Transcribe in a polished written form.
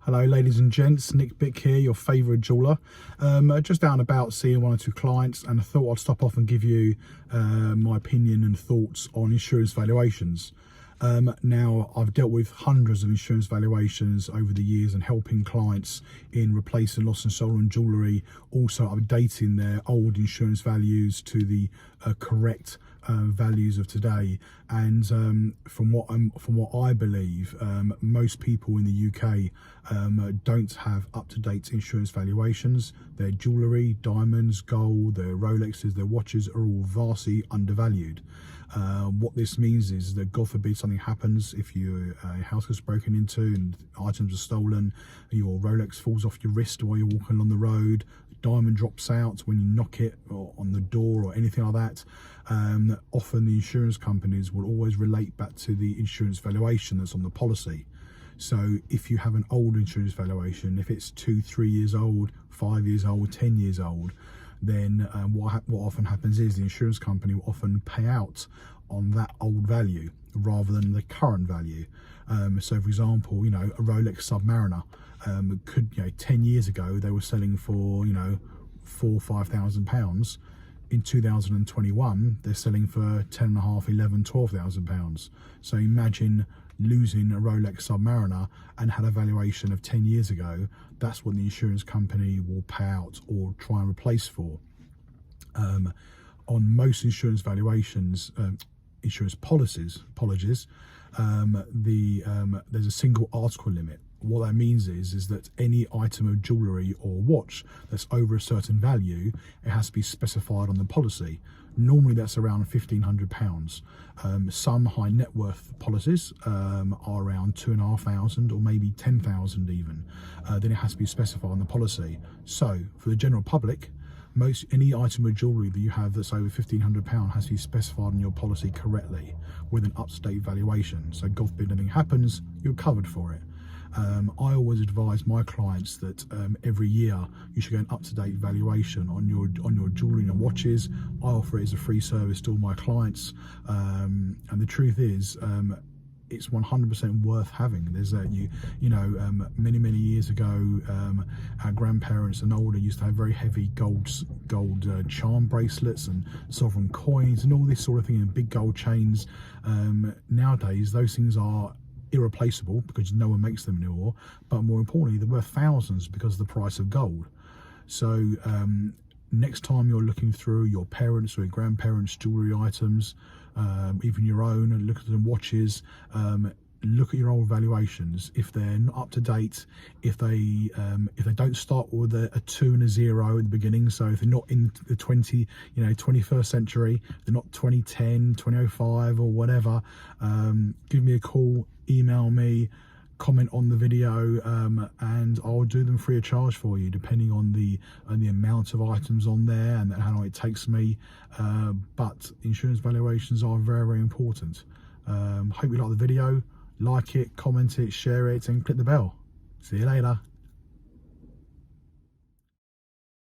Hello ladies and gents, Nick Bick here, your favourite jeweller. Just down about seeing one or two clients, and I thought I'd stop off and give you my opinion and thoughts on insurance valuations. Now, I've dealt with hundreds of insurance valuations over the years and helping clients in replacing lost and stolen jewellery, also updating their old insurance values to the correct values of today. And from what I believe, most people in the UK don't have up-to-date insurance valuations. Their jewellery, diamonds, gold, their Rolexes, their watches are all vastly undervalued. What this means is that, God forbid, something happens, if your house gets broken into and items are stolen, your Rolex falls off your wrist while you're walking along the road, diamond drops out when you knock it or on the door or anything like that, often the insurance companies will always relate back to the insurance valuation that's on the policy. So if you have an old insurance valuation, if it's 2-3 years old, 5 years old, 10 years old, then what often happens is the insurance company will often pay out on that old value rather than the current value. So for example, a Rolex Submariner could, 10 years ago they were selling for, £4,000 or £5,000. In 2021 they're selling for £10,500, £11,000, £12,000. So imagine losing a Rolex Submariner and had a valuation of 10 years ago. That's what the insurance company will pay out or try and replace for. On most insurance valuations, insurance policies, there's a single article limit. What that means is that any item of jewellery or watch that's over a certain value, it has to be specified on the policy. Normally that's around £1,500. Some high net worth policies are around £2,500 or maybe £10,000 even. Then it has to be specified on the policy. So for the general public, any item of jewellery that you have that's over £1,500 has to be specified on your policy correctly with an up-to-date valuation. So God forbid anything happens, you're covered for it. I always advise my clients that every year you should get an up-to-date valuation on your jewellery and your watches. I offer it as a free service to all my clients, and the truth is, it's 100% worth having. There's many years ago, our grandparents and older used to have very heavy gold charm bracelets and sovereign coins and all this sort of thing, and big gold chains. Nowadays those things are irreplaceable because no one makes them anymore, but more importantly they're worth thousands because of the price of gold. So next time you're looking through your parents or your grandparents' jewellery items, even your own, and look at the watches, look at your old valuations. If they're not up to date, if they don't start with a 2 and a 0 at the beginning, so if they're not in the 21st century, they're not 2010, 2005 or whatever, give me a call, email me, comment on the video, and I'll do them free of charge for you, depending on the amount of items on there and how long it takes me. But insurance valuations are very important. Hope you like the video. Like it, comment it, share it, and click the bell. See you later.